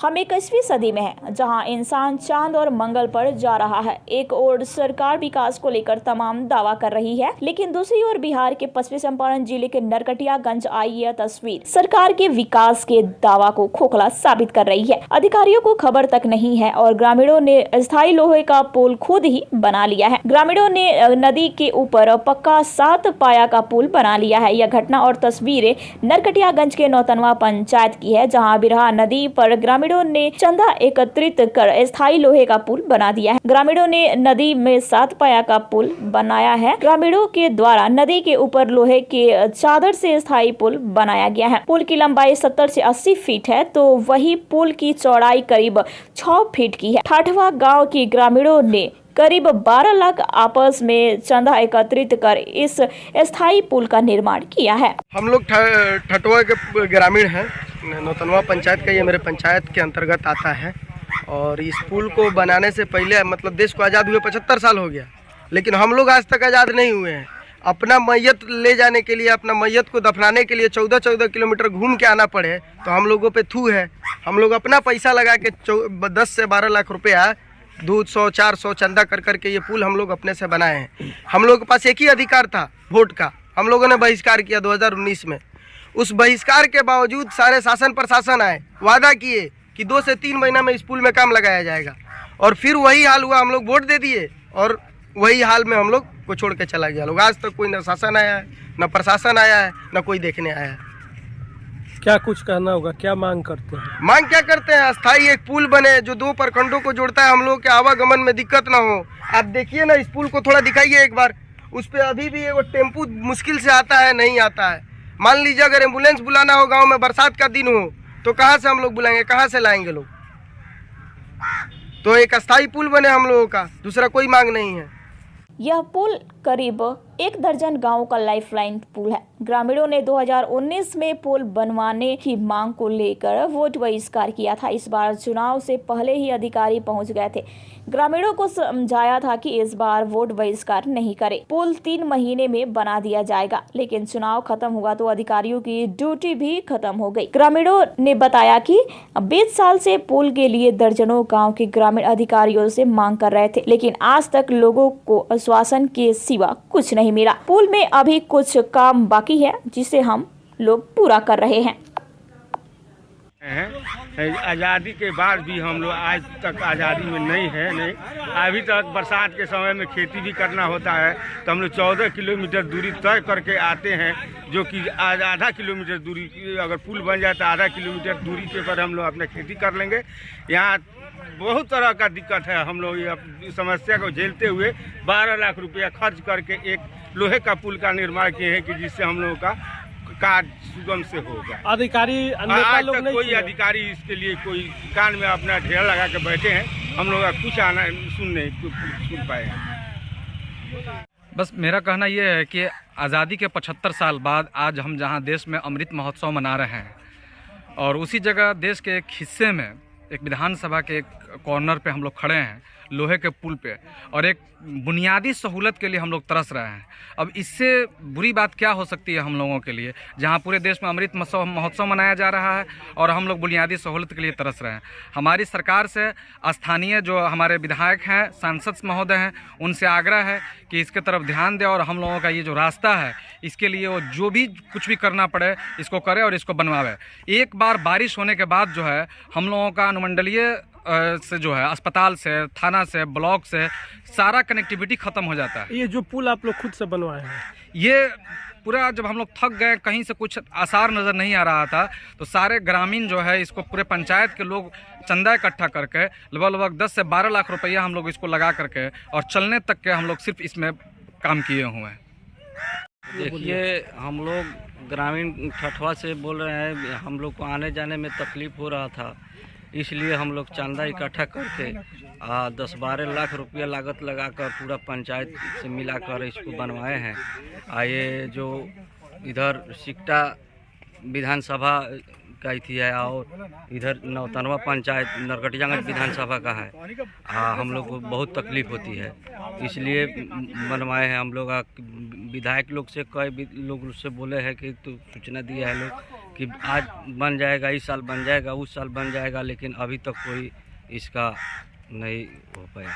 हम 21वीं सदी में हैं, जहां इंसान चांद और मंगल पर जा रहा है। एक ओर सरकार विकास को लेकर तमाम दावा कर रही है, लेकिन दूसरी ओर बिहार के पश्चिमी चंपारण जिले के नरकटियागंज आई यह तस्वीर सरकार के विकास के दावा को खोखला साबित कर रही है। अधिकारियों को खबर तक नहीं है और ग्रामीणों ने स्थायी लोहे का पुल खुद ही बना लिया है। ग्रामीणों ने नदी के ऊपर पक्का 7 पाया का पुल बना लिया है। यह घटना और तस्वीरें नरकटियागंज के नौतनवा पंचायत की है, जहां बिरहा नदी पर ग्रामीणों ने चंदा एकत्रित कर स्थायी लोहे का पुल बना दिया है। ग्रामीणों ने नदी में 7 पाया का पुल बनाया है। ग्रामीणों के द्वारा नदी के ऊपर लोहे के चादर से स्थायी पुल बनाया गया है। पुल की लंबाई 70 से 80 फीट है, तो वही पुल की चौड़ाई करीब 6 फीट की है। ठाठवा गाँव के ग्रामीणों ने करीब 12 लाख आपस में चंदा एकत्रित कर इस स्थायी पुल का निर्माण किया है। हम लोग ठठुआ के ग्रामीण हैं। नौतनवा पंचायत का ये मेरे पंचायत के अंतर्गत आता है और इस पुल को बनाने से पहले मतलब देश को आज़ाद हुए 75 साल हो गया, लेकिन हम लोग आज तक आज़ाद नहीं हुए हैं। अपना मैयत ले जाने के लिए, अपना मैयत को दफनाने के लिए 14-14 किलोमीटर घूम के आना पड़े तो हम लोगों पे थू है। हम लोग अपना पैसा लगा के 10 से 12 लाख रुपया 200-400 चंदा कर करके ये पुल हम लोग अपने से बनाए हैं। हम लोग के पास एक ही अधिकार था, वोट का। हम लोगों ने बहिष्कार किया 2019 में। उस बहिष्कार के बावजूद सारे शासन प्रशासन आए, वादा किए कि 2 से 3 महीना में इस पुल में काम लगाया जाएगा, और फिर वही हाल हुआ। हम लोग वोट दे दिए और वही हाल में हम लोग को छोड़ के चला गया लोग। आज तक कोई न शासन आया है, न प्रशासन आया है, न कोई देखने आया है। क्या कुछ कहना होगा, क्या मांग करते हैं? मांग क्या करते हैं? अस्थाई एक पुल बने जो 2 प्रखंडों को जोड़ता है, हम लोग के आवागमन में दिक्कत ना हो। आप देखिए ना, इस पुल को थोड़ा दिखाइए एक बार। उस पर अभी भी वो टेम्पू मुश्किल से आता है, नहीं आता है। मान लीजिए अगर एम्बुलेंस बुलाना हो गांव में, बरसात का दिन हो, तो कहाँ से हम लोग बुलाएंगे, कहाँ से लाएंगे लोग? तो एक अस्थाई पुल बने हम लोगों का, दूसरा कोई मांग नहीं है। यह पुल करीब 1 दर्जन गांवों का लाइफलाइन पुल है। ग्रामीणों ने 2019 में पुल बनवाने की मांग को लेकर वोट बहिष्कार किया था। इस बार चुनाव से पहले ही अधिकारी पहुंच गए थे। ग्रामीणों को समझाया था कि इस बार वोट बहिष्कार नहीं करें, पुल 3 महीने में बना दिया जाएगा। लेकिन चुनाव खत्म हुआ तो अधिकारियों की ड्यूटी भी खत्म हो गई। ग्रामीणों ने बताया कि 20 साल से पुल के लिए दर्जनों गाँव के ग्रामीण अधिकारियों से मांग कर रहे थे, लेकिन आज तक लोगों को आश्वासन के सिवा कुछ नहीं मिला। पुल में अभी कुछ काम बाकी है, जिसे हम लोग पूरा कर रहे हैं। आज़ादी के बाद भी हम लोग आज तक आज़ादी में नहीं। अभी तक बरसात के समय में खेती भी करना होता है, तो हम लोग 14 किलोमीटर दूरी तय करके आते हैं, जो कि आज आधा किलोमीटर दूरी, अगर पुल बन जाए तो आधा किलोमीटर दूरी के पर हम लोग अपना खेती कर लेंगे। यहाँ बहुत तरह का दिक्कत है। हम लोग ये समस्या को झेलते हुए 12 लाख रुपया खर्च करके एक लोहे का पुल का निर्माण किए हैं, कि जिससे हम लोगों का कार्य सुगम से होगा। अधिकारी आज तक कोई अधिकारी इसके लिए कोई कान में अपना ढेर लगा के बैठे हैं, हम लोग कुछ आना सुन पाए हैं। बस मेरा कहना ये है कि आज़ादी के 75 साल बाद आज हम जहां देश में अमृत महोत्सव मना रहे हैं, और उसी जगह देश के एक हिस्से में एक विधानसभा के एक कॉर्नर पे हम लोग खड़े हैं, लोहे के पुल पे, और एक बुनियादी सहूलत के लिए हम लोग तरस रहे हैं। अब इससे बुरी बात क्या हो सकती है हम लोगों के लिए, जहां पूरे देश में अमृत महोत्सव मनाया जा रहा है और हम लोग बुनियादी सहूलत के लिए तरस रहे हैं। हमारी सरकार से, स्थानीय जो हमारे विधायक हैं, सांसद महोदय हैं, उनसे आग्रह है कि इसके तरफ ध्यान दें और हम लोगों का ये जो रास्ता है, इसके लिए वो जो भी कुछ भी करना पड़े इसको करे और इसको बनवावे। एक बार बारिश होने के बाद जो है हम लोगों का अनुमंडलीय से जो है अस्पताल से, थाना से, ब्लॉक से सारा कनेक्टिविटी ख़त्म हो जाता है। ये जो पुल आप लोग खुद से बनवाए हैं, ये पूरा जब हम लोग थक गए, कहीं से कुछ आसार नज़र नहीं आ रहा था, तो सारे ग्रामीण जो है इसको पूरे पंचायत के लोग चंदा इकट्ठा करके लगभग 10 से 12 लाख रुपया हम लोग इसको लगा करके और चलने तक के हम लोग सिर्फ इसमें काम किए हुए हैं। देखिए, हम लोग ग्रामीण ठठुआ से बोल रहे हैं। हम लोग को आने जाने में तकलीफ़ हो रहा था, इसलिए हम लोग चंदा इकट्ठा करके 10-12 लाख रुपया लागत लगाकर पूरा पंचायत से मिलाकर इसको बनवाए हैं। ये जो इधर सिकटा विधानसभा का ही है और इधर नौतनवा पंचायत नरकटियागंज विधानसभा का है। हम लोग को बहुत तकलीफ़ होती है, इसलिए बनवाए हैं। हम लोग विधायक लोग से कई लोग उससे बोले हैं कि तो सूचना दिया है लोग कि आज बन जाएगा, इस साल बन जाएगा, उस साल बन जाएगा, लेकिन अभी तक कोई इसका नहीं हो पाया।